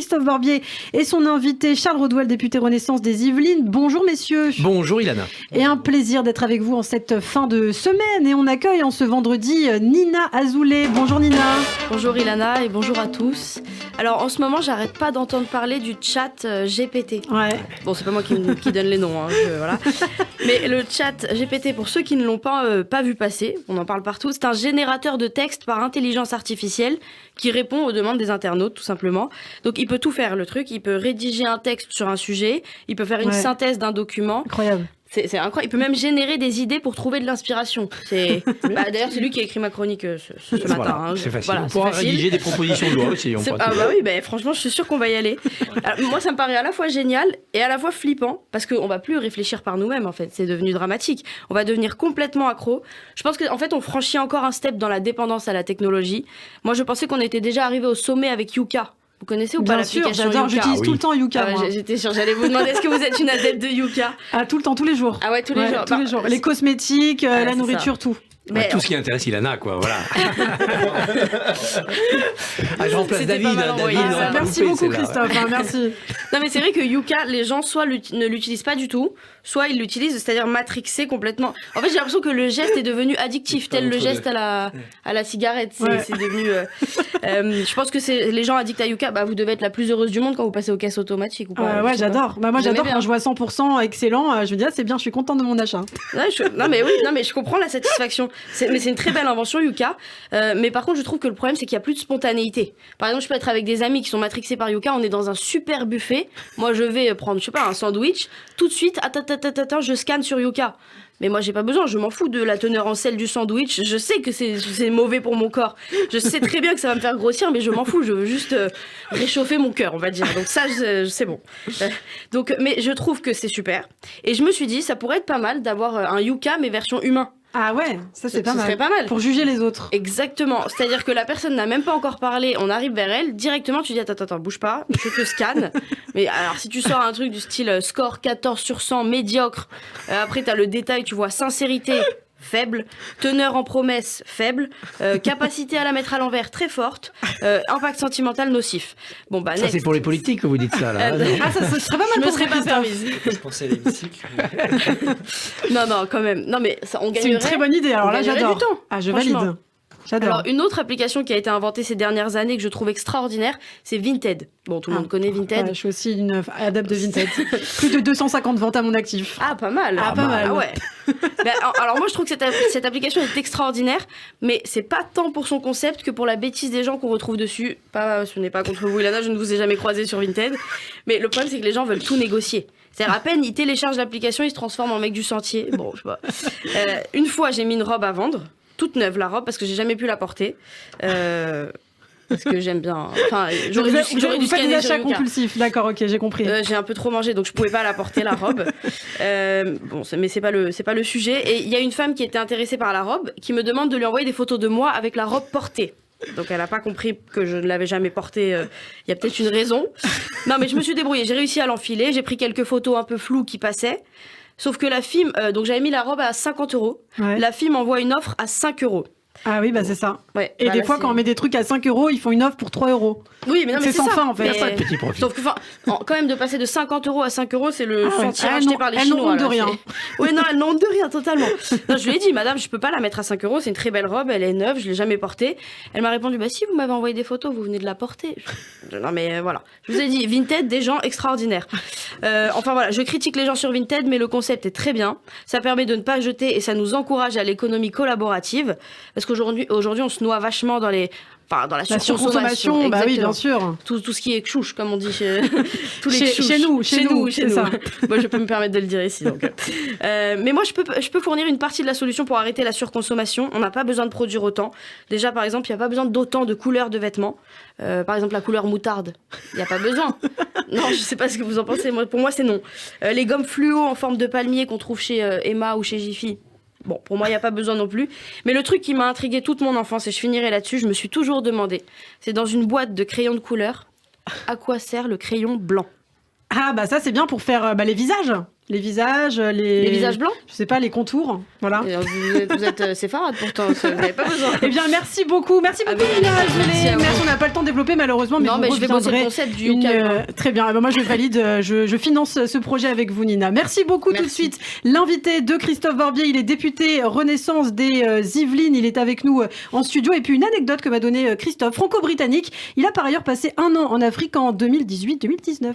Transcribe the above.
Christophe Barbier et son invité Charles Rodwell, député Renaissance des Yvelines. Bonjour messieurs. Bonjour Ilana. Et un plaisir d'être avec vous en cette fin de semaine. Et on accueille en ce vendredi Nina Azoulay. Bonjour Nina. Bonjour Ilana et bonjour à tous. Alors en ce moment, j'arrête pas d'entendre parler du chat GPT. Ouais. Bon, c'est pas moi qui donne les noms, hein, voilà. Mais le chat GPT, pour ceux qui ne l'ont pas vu passer, on en parle partout, c'est un générateur de texte par intelligence artificielle qui répond aux demandes des internautes, tout simplement. Donc il peut tout faire, le truc. Il peut rédiger un texte sur un sujet, il peut faire une synthèse d'un document. Incroyable. C'est incroyable. Il peut même générer des idées pour trouver de l'inspiration. D'ailleurs, c'est lui qui a écrit ma chronique ce matin. Voilà, hein. c'est facile. Voilà, on pourra rédiger des propositions de loi aussi. Franchement, je suis sûre qu'on va y aller. Alors, moi, ça me paraît à la fois génial et à la fois flippant parce qu'on va plus réfléchir par nous-mêmes, en fait. C'est devenu dramatique. On va devenir complètement accro. Je pense qu'en fait, on franchit encore un step dans la dépendance à la technologie. Moi, je pensais qu'on était déjà arrivé au sommet avec Yuka. Vous connaissez ou pas l'application Yuka? J'adore, j'utilise tout le temps Yuka. J'étais sûre, j'allais vous demander, est-ce que vous êtes une adepte de Yuka? Tout le temps, tous les jours. Ah ouais, tous les jours. Tous les jours. Les cosmétiques, la nourriture, tout. Mais tout ce qui intéresse Ilana, quoi, voilà. Je remplace David. Merci beaucoup, Christophe. Merci. Non, mais c'est vrai que Yuka, les gens soit ne l'utilisent pas du tout, soit ils l'utilisent, c'est-à-dire matrixé complètement. En fait, j'ai l'impression que le geste est devenu addictif, tel le geste à la cigarette. C'est devenu. Je pense que c'est les gens addicts à Yuka. Bah, vous devez être la plus heureuse du monde quand vous passez aux caisses automatiques ou pas. Ouais, j'adore. Moi, j'adore quand je vois 100% excellent. Je me dis, c'est bien, je suis contente de mon achat. Non, mais je comprends la satisfaction. Mais c'est une très belle invention, Yuka. Mais par contre, je trouve que le problème, c'est qu'il n'y a plus de spontanéité. Par exemple, je peux être avec des amis qui sont matrixés par Yuka. On est dans un super buffet. Moi, je vais prendre, un sandwich. Tout de suite, je scanne sur Yuka. Mais moi, j'ai pas besoin. Je m'en fous de la teneur en sel du sandwich. Je sais que c'est mauvais pour mon corps. Je sais très bien que ça va me faire grossir, mais je m'en fous. Je veux juste réchauffer mon cœur, on va dire. Donc ça, c'est bon. Mais je trouve que c'est super. Et je me suis dit, ça pourrait être pas mal d'avoir un Yuka, mais version humain. Ah ouais, ça c'est pas mal. Ça serait pas mal. Pour juger les autres. Exactement. C'est-à-dire que la personne n'a même pas encore parlé, on arrive vers elle, directement tu dis attends, bouge pas, je te scanne. Mais alors si tu sors un truc du style score 14 sur 100, médiocre, après t'as le détail, tu vois sincérité, faible, teneur en promesse, faible, capacité à la mettre à l'envers, très forte, impact sentimental nocif. Bon bah ça c'est pour les politiques que vous dites ça là. Ça serait pas mal. Je me serais pas permise. Je pensais à l'hémicycle. Non, quand même. Non mais ça, on gagnerait. C'est une très bonne idée. Alors là, j'adore. Du temps, je valide. J'adore. Alors, une autre application qui a été inventée ces dernières années que je trouve extraordinaire, c'est Vinted. Bon, tout le monde connaît Vinted. Ouais, je suis aussi une adepte de Vinted. Plus de 250 ventes à mon actif. Ah, pas mal. Pas mal. Ah ouais. Alors moi, je trouve que cette application est extraordinaire, mais c'est pas tant pour son concept que pour la bêtise des gens qu'on retrouve dessus. Ce n'est pas contre vous, Ilana, je ne vous ai jamais croisé sur Vinted. Mais le problème, c'est que les gens veulent tout négocier. C'est-à-dire, à peine ils téléchargent l'application, ils se transforment en mec du sentier. Bon, je sais pas. Une fois, j'ai mis une robe à vendre. Toute neuve la robe parce que j'ai jamais pu la porter parce que j'aime bien. Enfin, j'aurais dû faire des scanner achats sur Yuka. compulsifs. D'accord, ok, j'ai compris. J'ai un peu trop mangé donc je pouvais pas la porter la robe. Mais c'est pas le sujet. Et il y a une femme qui était intéressée par la robe qui me demande de lui envoyer des photos de moi avec la robe portée. Donc elle a pas compris que je ne l'avais jamais portée. Il y a peut-être une raison. Non mais je me suis débrouillée. J'ai réussi à l'enfiler. J'ai pris quelques photos un peu floues qui passaient. Sauf que la fille, donc j'avais mis la robe à 50 €. Ouais. La fille m'envoie une offre à 5 €. Ah oui, c'est ça. Ouais, et des fois, quand on met des trucs à 5 €, ils font une offre pour 3 €. Oui, mais non, mais c'est sans ça. fin, en fait. C'est pas de petit profit. Sauf que, quand même, de passer de 50 € à 5 €, c'est le sentier acheté par les Chinois. Chinois. Elles n'ont honte de rien. Oui, non, elles n'ont honte de rien, totalement. Non, je lui ai dit, madame, je peux pas la mettre à 5 €, c'est une très belle robe, elle est neuve, je l'ai jamais portée. Elle m'a répondu, si, vous m'avez envoyé des photos, vous venez de la porter. Non, mais voilà. Je vous ai dit, Vinted, des gens extraordinaires. Enfin, voilà, je critique les gens sur Vinted, mais le concept est très bien. Ça permet de ne pas jeter et ça nous encourage à l'économie collaborative. Parce qu'aujourd'hui, on se noie vachement dans la surconsommation. Bah oui, bien sûr. Tout ce qui est chouche, comme on dit tous chez les chez nous. Ça. Moi, je peux me permettre de le dire ici. Donc. Mais moi, je peux fournir une partie de la solution pour arrêter la surconsommation. On n'a pas besoin de produire autant. Déjà, par exemple, il n'y a pas besoin d'autant de couleurs de vêtements. Par exemple, la couleur moutarde, il n'y a pas besoin. Non, je ne sais pas ce que vous en pensez. Pour moi, c'est non. Les gommes fluo en forme de palmier qu'on trouve chez Emma ou chez Jiffy. Bon, pour moi, il n'y a pas besoin non plus. Mais le truc qui m'a intrigué toute mon enfance, et je finirai là-dessus, je me suis toujours demandé, c'est dans une boîte de crayons de couleur, à quoi sert le crayon blanc ? Ah bah ça c'est bien pour faire les visages. Les visages, Les visages blancs. je sais pas, les contours, voilà. Vous êtes séfarade pourtant, vous n'avez pas besoin. Eh bien, merci beaucoup Nina Azoulay. Merci, on n'a pas le temps de développer malheureusement, mais non, vous mais je vais bosser le reviendrez concept du Yuka. très bien, moi je valide, je finance ce projet avec vous Nina. Merci beaucoup. Merci. Tout de suite, l'invité de Christophe Barbier, il est député Renaissance des Yvelines, il est avec nous en studio. Et puis une anecdote que m'a donnée Christophe, franco-britannique, il a par ailleurs passé 1 an en Afrique en 2018-2019.